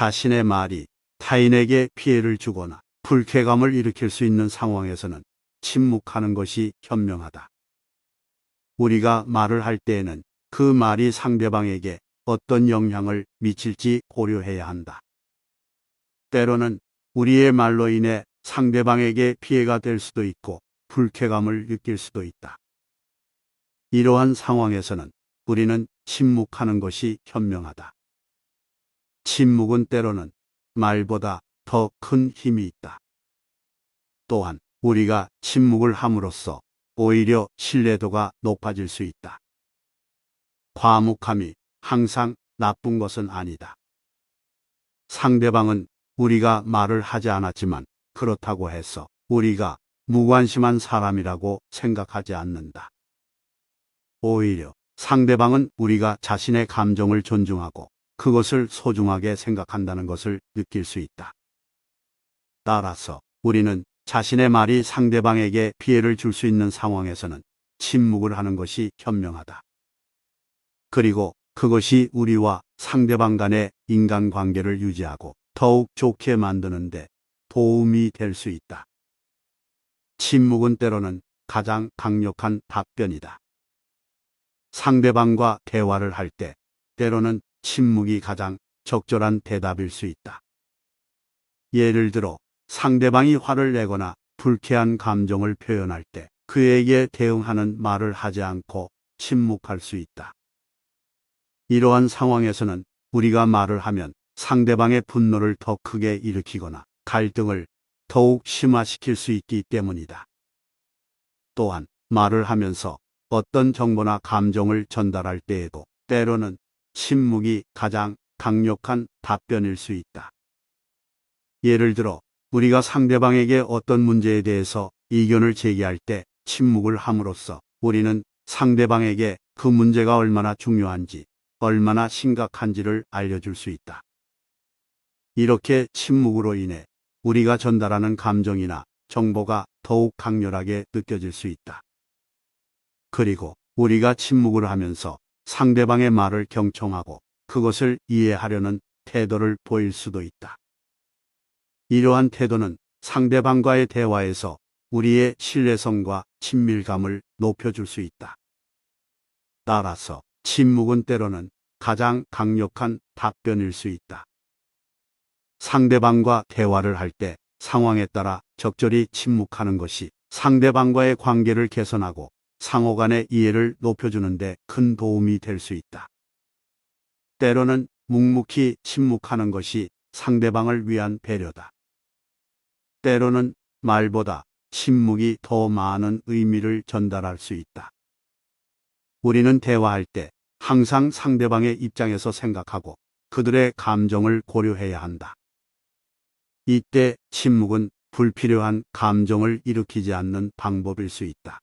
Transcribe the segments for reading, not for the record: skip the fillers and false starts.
자신의 말이 타인에게 피해를 주거나 불쾌감을 일으킬 수 있는 상황에서는 침묵하는 것이 현명하다. 우리가 말을 할 때에는 그 말이 상대방에게 어떤 영향을 미칠지 고려해야 한다. 때로는 우리의 말로 인해 상대방에게 피해가 될 수도 있고 불쾌감을 느낄 수도 있다. 이러한 상황에서는 우리는 침묵하는 것이 현명하다. 침묵은 때로는 말보다 더 큰 힘이 있다. 또한 우리가 침묵을 함으로써 오히려 신뢰도가 높아질 수 있다. 과묵함이 항상 나쁜 것은 아니다. 상대방은 우리가 말을 하지 않았지만 그렇다고 해서 우리가 무관심한 사람이라고 생각하지 않는다. 오히려 상대방은 우리가 자신의 감정을 존중하고 그것을 소중하게 생각한다는 것을 느낄 수 있다. 따라서 우리는 자신의 말이 상대방에게 피해를 줄 수 있는 상황에서는 침묵을 하는 것이 현명하다. 그리고 그것이 우리와 상대방 간의 인간관계를 유지하고 더욱 좋게 만드는데 도움이 될 수 있다. 침묵은 때로는 가장 강력한 답변이다. 상대방과 대화를 할 때 때로는 침묵이 가장 적절한 대답일 수 있다. 예를 들어 상대방이 화를 내거나 불쾌한 감정을 표현할 때 그에게 대응하는 말을 하지 않고 침묵할 수 있다. 이러한 상황에서는 우리가 말을 하면 상대방의 분노를 더 크게 일으키거나 갈등을 더욱 심화시킬 수 있기 때문이다. 또한 말을 하면서 어떤 정보나 감정을 전달할 때에도 때로는 침묵이 가장 강력한 답변일 수 있다. 예를 들어 우리가 상대방에게 어떤 문제에 대해서 의견을 제기할 때 침묵을 함으로써 우리는 상대방에게 그 문제가 얼마나 중요한지, 얼마나 심각한지를 알려줄 수 있다. 이렇게 침묵으로 인해 우리가 전달하는 감정이나 정보가 더욱 강렬하게 느껴질 수 있다. 그리고 우리가 침묵을 하면서 상대방의 말을 경청하고 그것을 이해하려는 태도를 보일 수도 있다. 이러한 태도는 상대방과의 대화에서 우리의 신뢰성과 친밀감을 높여줄 수 있다. 따라서 침묵은 때로는 가장 강력한 답변일 수 있다. 상대방과 대화를 할 때 상황에 따라 적절히 침묵하는 것이 상대방과의 관계를 개선하고 상호 간의 이해를 높여주는 데 큰 도움이 될 수 있다. 때로는 묵묵히 침묵하는 것이 상대방을 위한 배려다. 때로는 말보다 침묵이 더 많은 의미를 전달할 수 있다. 우리는 대화할 때 항상 상대방의 입장에서 생각하고 그들의 감정을 고려해야 한다. 이때 침묵은 불필요한 감정을 일으키지 않는 방법일 수 있다.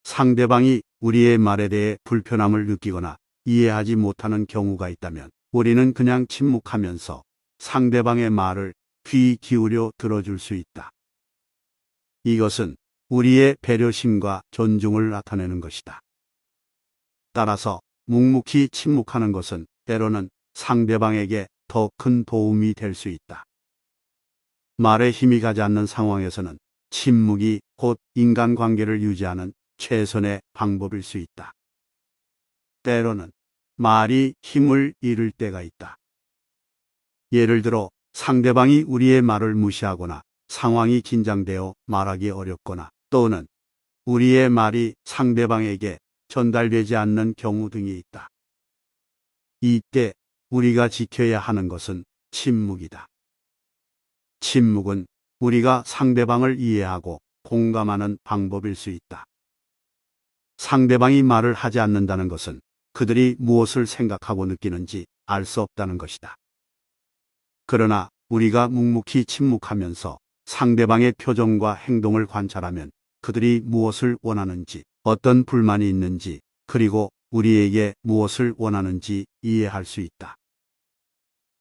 상대방이 우리의 말에 대해 불편함을 느끼거나 이해하지 못하는 경우가 있다면 우리는 그냥 침묵하면서 상대방의 말을 귀 기울여 들어줄 수 있다. 이것은 우리의 배려심과 존중을 나타내는 것이다. 따라서 묵묵히 침묵하는 것은 때로는 상대방에게 더 큰 도움이 될 수 있다. 말에 힘이 가지 않는 상황에서는 침묵이 곧 인간관계를 유지하는 최선의 방법일 수 있다. 때로는 말이 힘을 잃을 때가 있다. 예를 들어 상대방이 우리의 말을 무시하거나 상황이 긴장되어 말하기 어렵거나 또는 우리의 말이 상대방에게 전달되지 않는 경우 등이 있다. 이때 우리가 지켜야 하는 것은 침묵이다. 침묵은 우리가 상대방을 이해하고 공감하는 방법일 수 있다. 상대방이 말을 하지 않는다는 것은 그들이 무엇을 생각하고 느끼는지 알 수 없다는 것이다. 그러나 우리가 묵묵히 침묵하면서 상대방의 표정과 행동을 관찰하면 그들이 무엇을 원하는지, 어떤 불만이 있는지, 그리고 우리에게 무엇을 원하는지 이해할 수 있다.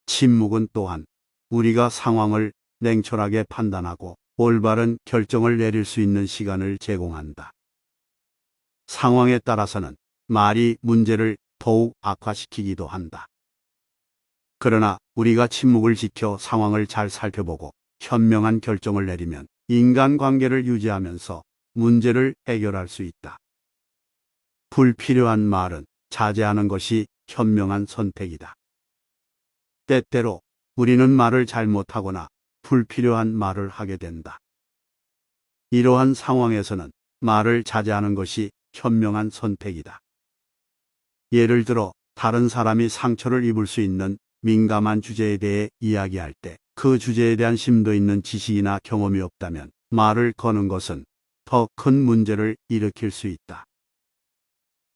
침묵은 또한 우리가 상황을 냉철하게 판단하고 올바른 결정을 내릴 수 있는 시간을 제공한다. 상황에 따라서는 말이 문제를 더욱 악화시키기도 한다. 그러나 우리가 침묵을 지켜 상황을 잘 살펴보고 현명한 결정을 내리면 인간관계를 유지하면서 문제를 해결할 수 있다. 불필요한 말은 자제하는 것이 현명한 선택이다. 때때로 우리는 말을 잘못하거나 불필요한 말을 하게 된다. 이러한 상황에서는 말을 자제하는 것이 현명한 선택이다. 예를 들어 다른 사람이 상처를 입을 수 있는 민감한 주제에 대해 이야기할 때 그 주제에 대한 심도 있는 지식이나 경험이 없다면 말을 거는 것은 더 큰 문제를 일으킬 수 있다.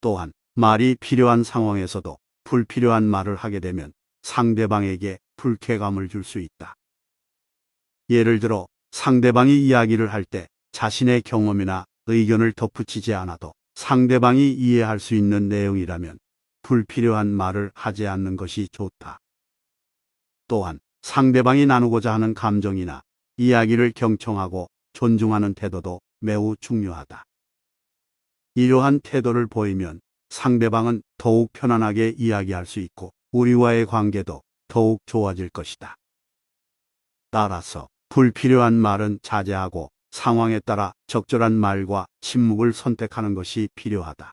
또한 말이 필요한 상황에서도 불필요한 말을 하게 되면 상대방에게 불쾌감을 줄 수 있다. 예를 들어 상대방이 이야기를 할 때 자신의 경험이나 의견을 덧붙이지 않아도 상대방이 이해할 수 있는 내용이라면 불필요한 말을 하지 않는 것이 좋다. 또한 상대방이 나누고자 하는 감정이나 이야기를 경청하고 존중하는 태도도 매우 중요하다. 이러한 태도를 보이면 상대방은 더욱 편안하게 이야기할 수 있고 우리와의 관계도 더욱 좋아질 것이다. 따라서 불필요한 말은 자제하고 상황에 따라 적절한 말과 침묵을 선택하는 것이 필요하다.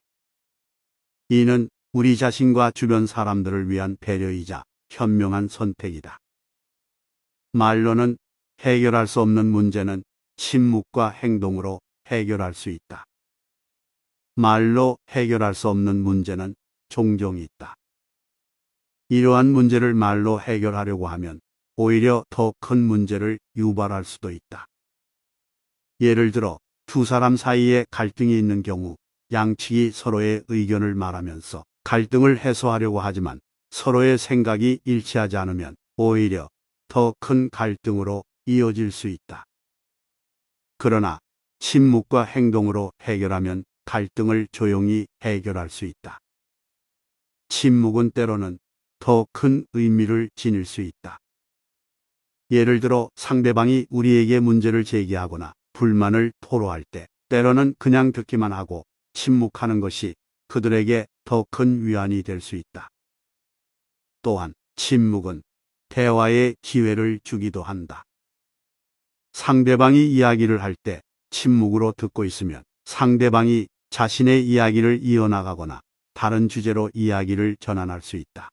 이는 우리 자신과 주변 사람들을 위한 배려이자 현명한 선택이다. 말로는 해결할 수 없는 문제는 침묵과 행동으로 해결할 수 있다. 말로 해결할 수 없는 문제는 종종 있다. 이러한 문제를 말로 해결하려고 하면 오히려 더 큰 문제를 유발할 수도 있다. 예를 들어 두 사람 사이에 갈등이 있는 경우 양측이 서로의 의견을 말하면서 갈등을 해소하려고 하지만 서로의 생각이 일치하지 않으면 오히려 더 큰 갈등으로 이어질 수 있다. 그러나 침묵과 행동으로 해결하면 갈등을 조용히 해결할 수 있다. 침묵은 때로는 더 큰 의미를 지닐 수 있다. 예를 들어 상대방이 우리에게 문제를 제기하거나 불만을 토로할 때 때로는 그냥 듣기만 하고 침묵하는 것이 그들에게 더 큰 위안이 될 수 있다. 또한 침묵은 대화의 기회를 주기도 한다. 상대방이 이야기를 할 때 침묵으로 듣고 있으면 상대방이 자신의 이야기를 이어나가거나 다른 주제로 이야기를 전환할 수 있다.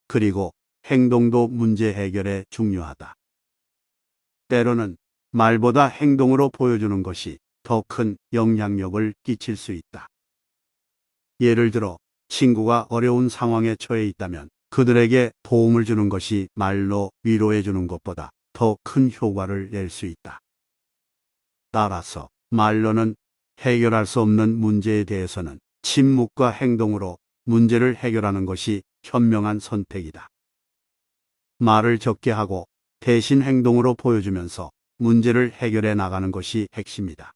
그리고 행동도 문제 해결에 중요하다. 때로는 말보다 행동으로 보여주는 것이 더 큰 영향력을 끼칠 수 있다. 예를 들어 친구가 어려운 상황에 처해 있다면 그들에게 도움을 주는 것이 말로 위로해 주는 것보다 더 큰 효과를 낼 수 있다. 따라서 말로는 해결할 수 없는 문제에 대해서는 침묵과 행동으로 문제를 해결하는 것이 현명한 선택이다. 말을 적게 하고 대신 행동으로 보여주면서 문제를 해결해 나가는 것이 핵심이다.